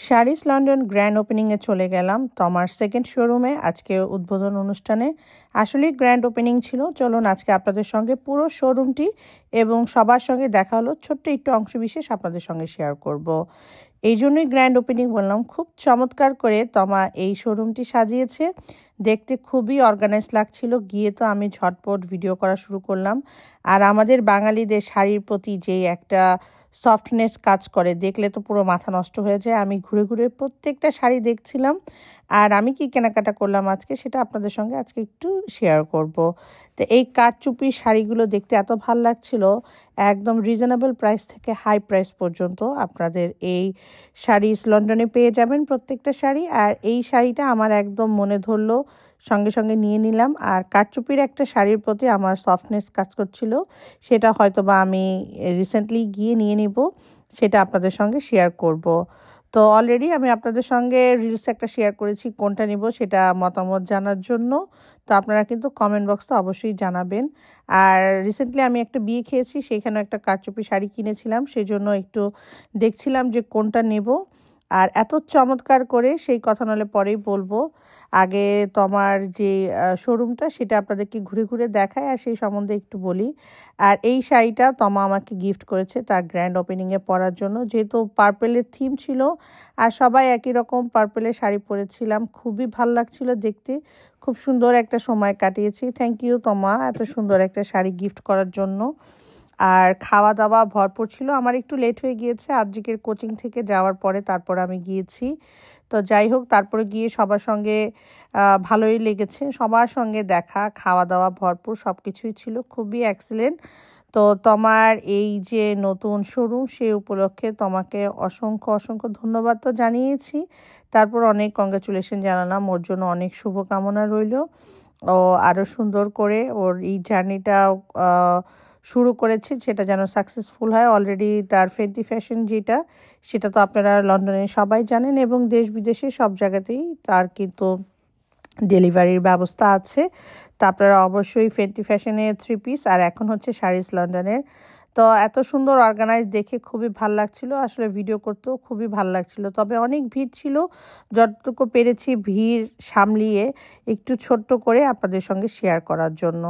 Saris London grand ওপেনিংয়ে চলে গেলাম তমার second শোরুমে। আজকে উদ্বোধন অনুষ্ঠানে আসলেই গ্র্যান্ড ওপেনিং ছিল। চলুন আজকে আপনাদের সঙ্গে পুরো শোরুমটি এবং সবার সঙ্গে দেখা হলো ছোট্ট একটু অংশবিশেষ আপনাদের সঙ্গে শেয়ার করব। এই জন্যই গ্র্যান্ড ওপেনিং বললাম। খুব চমৎকার করে তমা এই শোরুমটি সাজিয়েছে, দেখতে খুবই অর্গানাইজ লাগছিল। গিয়ে তো আমি ঝটপট ভিডিও করা শুরু করলাম। আর আমাদের বাঙালিদের শাড়ির প্রতি যে একটা সফটনেস কাজ করে, দেখলে তো পুরো মাথা নষ্ট হয়ে যায়। আমি ঘুরে ঘুরে প্রত্যেকটা শাড়ি দেখছিলাম। আর আমি কি কেনাকাটা করলাম আজকে সেটা আপনাদের সঙ্গে আজকে একটু শেয়ার করব। তো এই কারচুপি শাড়িগুলো দেখতে এত ভাল লাগছিল, একদম রিজনেবল প্রাইস থেকে হাই প্রাইস পর্যন্ত আপনাদের এই শাড়িস লন্ডনে পেয়ে যাবেন প্রত্যেকটা শাড়ি। আর এই শাড়িটা আমার একদম মনে ধরলো, সঙ্গে সঙ্গে নিয়ে নিলাম। আর কারচুপির একটা শাড়ির প্রতি আমার সফটনেস কাজ করছিল, সেটা হয়তো বা আমি রিসেন্টলি গিয়ে নিয়ে নিব, সেটা আপনাদের সঙ্গে শেয়ার করব। তো অলরেডি আমি আপনাদের সঙ্গে রিলস একটা শেয়ার করেছি, কোনটা নিব সেটা মতামত জানার জন্য। তো আপনারা কিন্তু কমেন্ট বক্সে অবশ্যই জানাবেন। আর রিসেন্টলি আমি একটা বিয়ে খেয়েছি, সেখানেও একটা কারচুপি শাড়ি কিনেছিলাম, সেজন্য একটু দেখছিলাম যে কোনটা নেব। আর এত চমৎকার করে সেই কথা নাহলে পরেই বলবো, আগে তোমার যে শোরুমটা সেটা আপনাদেরকে ঘুরে ঘুরে দেখায় আর সেই সম্বন্ধে একটু বলি। আর এই শাড়িটা তমা আমাকে গিফট করেছে তার গ্র্যান্ড ওপেনিংয়ে পরার জন্য, যেহেতু পার্পেলের থিম ছিল আর সবাই একই রকম পার্পেলের শাড়ি পরেছিলাম। খুবই ভাল লাগছিল দেখতে, খুব সুন্দর একটা সময় কাটিয়েছি। থ্যাংক ইউ তমা এত সুন্দর একটা শাড়ি গিফট করার জন্য। আর খাওয়া দাওয়া ভরপুর ছিল। আমার একটু লেট হয়ে গিয়েছে আজকের কোচিং থেকে যাওয়ার পরে, তারপর আমি গিয়েছি। তো যাই হোক, তারপরে গিয়ে সবার সঙ্গে ভালোই লেগেছে, সবার সঙ্গে দেখা, খাওয়া দাওয়া ভরপুর সব কিছুই ছিল, খুবই এক্সেলেন্ট। তো তোমার এই যে নতুন শোরুম সে উপলক্ষে তোমাকে অসংখ্য অসংখ্য ধন্যবাদ তো জানিয়েছি, তারপর অনেক কংগ্রাচুলেশন জানালাম, ওর জন্য অনেক শুভকামনা রইল। ও আরও সুন্দর করে ওর এই জার্নিটা শুরু করেছে, সেটা যেন সাকসেসফুল হয়। অলরেডি তার ফেন্টি ফ্যাশন যেটা, সেটা তো আপনারা লন্ডনে সবাই জানেন এবং দেশ বিদেশে সব জায়গাতেই তার কিন্তু ডেলিভারির ব্যবস্থা আছে। তো আপনারা অবশ্যই ফেন্টি ফ্যাশনের 3 পিস আর এখন হচ্ছে শাড়িস লন্ডনের। তো এত সুন্দর অর্গানাইজ দেখে খুবই ভাল লাগছিল, আসলে ভিডিও করতেও খুবই ভাল লাগছিল। তবে অনেক ভিড় ছিল, যতটুকু পেরেছি ভিড় সামলিয়ে একটু ছোট্ট করে আপনাদের সঙ্গে শেয়ার করার জন্য।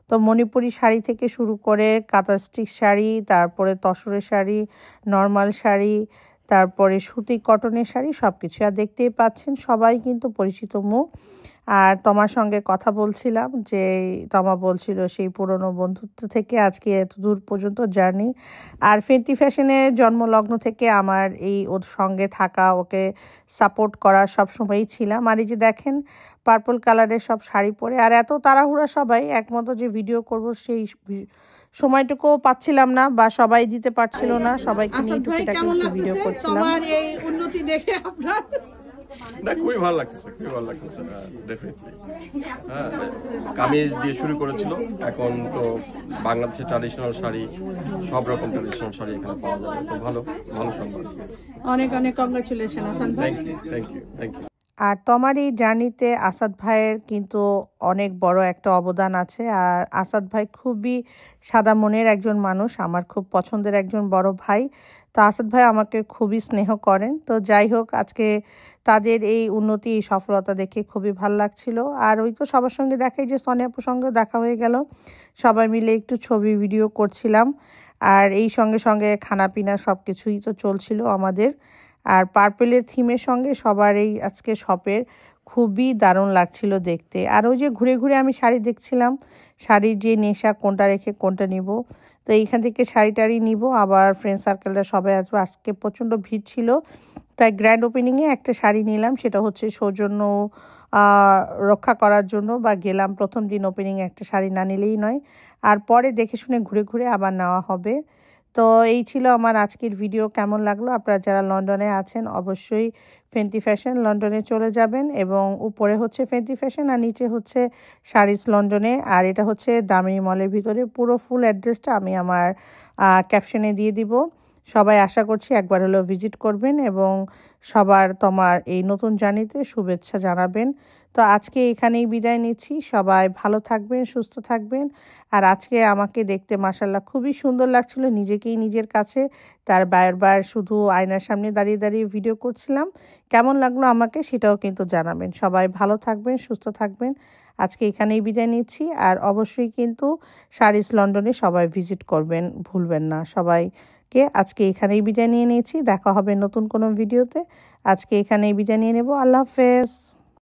তো মণিপুরি শাড়ি থেকে শুরু করে কাঁথা স্টিচ শাড়ি, তারপরে তসরের শাড়ি, নর্মাল শাড়ি, তারপরে সুতি কটনের শাড়ি, সব কিছু। আর দেখতেই পাচ্ছেন সবাই কিন্তু পরিচিত মুখ। আর তোমার সঙ্গে কথা বলছিলাম, যে তমা বলছিল সেই পুরনো বন্ধুত্ব থেকে আজকে এত দূর পর্যন্ত জার্নি। আর ফেন্টি ফ্যাশনের জন্মলগ্ন থেকে আমার এই ওর সঙ্গে থাকা, ওকে সাপোর্ট করা সবসময়ই ছিলাম। আর এই যে দেখেন পার্পল কালারের সব শাড়ি পরে, আর এত তাড়াহুড়া সবাই একমতো যে ভিডিও করব সেই সময়টুকুও পাচ্ছিলাম না, বা সবাই দিতে পারছিল না, সবাইকে নিয়ে টুকিটাকি একটু ভিডিও করছিলাম। তোমার এই উন্নতি দেখে আপনার না, খুবই ভালো লাগতেছে, খুবই ভালো লাগতেছে ডেফিনেটলি। হ্যাঁ, কামিজ দিয়ে শুরু করেছিল, এখন তো বাংলাদেশের ট্র্যাডিশনাল শাড়ি, সব রকম ট্র্যাডিশনাল শাড়ি এখানে পাওয়া যাবে। তো ভালো ভালো সংবাদ। অনেক অনেক কংগ্রাচুলেশন আসান ভাই। Thank you, thank you, thank you. আর তোমার এই জার্নিতে আসাদ ভাইয়ের কিন্তু অনেক বড় একটা অবদান আছে। আর আসাদ ভাই খুবই সাদা মনের একজন মানুষ, আমার খুব পছন্দের একজন বড় ভাই। তো আসাদ ভাই আমাকে খুবই স্নেহ করেন। তো যাই হোক, আজকে তাদের এই উন্নতি, এই সফলতা দেখে খুবই ভালো লাগছিল। আর ওই তো সবার সঙ্গে দেখাই যে সোনিয়াপুর সঙ্গেও দেখা হয়ে গেল, সবাই মিলে একটু ছবি ভিডিও করছিলাম। আর এই সঙ্গে সঙ্গে খানাপিনা সব কিছুই তো চলছিল আমাদের। আর পার্পেলের থিমের সঙ্গে সবার এই আজকে শপের খুবই দারুণ লাগছিল দেখতে। আর ওই যে ঘুরে ঘুরে আমি শাড়ি দেখছিলাম, শাড়ির যে নেশা, কোনটা রেখে কোনটা নিব। তো এইখান থেকে শাড়ি টাড়ি নিব, আবার ফ্রেন্ড সার্কেলটা সবাই আসবে। আজকে প্রচণ্ড ভিড় ছিল, তাই গ্র্যান্ড ওপেনিংয়ে একটা শাড়ি নিলাম, সেটা হচ্ছে সৌজন্য রক্ষা করার জন্য, বা গেলাম প্রথম দিন ওপেনিংয়ে একটা শাড়ি না নিলেই নয়। আর পরে দেখে শুনে ঘুরে ঘুরে আবার নেওয়া হবে। তো এই ছিল আমার আজকের ভিডিও। কেমন লাগলো? আপনারা যারা লন্ডনে আছেন অবশ্যই ফেন্টি ফ্যাশন লন্ডনে চলে যাবেন, এবং উপরে হচ্ছে ফেন্টি ফ্যাশন আর নিচে হচ্ছে শাড়িস লন্ডনে। আর এটা হচ্ছে দামিনী মলের ভিতরে। পুরো ফুল অ্যাড্রেসটা আমি আমার ক্যাপশনে দিয়ে দিব। সবাই আশা করছি একবার হলেও ভিজিট করবেন এবং সবার তোমার এই নতুন জার্নিতে শুভেচ্ছা জানাবেন। তো আজকে এখানেই বিদায় নিচ্ছি। সবাই ভালো থাকবেন, সুস্থ থাকবেন। আর আজকে আমাকে দেখতে মাশাআল্লাহ খুবই সুন্দর লাগছিল, নিজেকেই নিজের কাছে তার বারবার শুধু আয়নার সামনে দাঁড়িয়ে দাঁড়িয়ে ভিডিও করছিলাম। কেমন লাগলো আমাকে সেটাও কিন্তু জানাবেন। সবাই ভালো থাকবেন, সুস্থ থাকবেন। আজকে এখানেই বিদায় নিচ্ছি। আর অবশ্যই কিন্তু শারিস লন্ডনে সবাই ভিজিট করবেন, ভুলবেন না। সবাইকে আজকে এখানেই বিদায় নিয়ে নিয়েছি। দেখা হবে নতুন কোনো ভিডিওতে। আজকে এখানেই বিদায় নিয়ে নেব। আল্লাহ হাফেজ।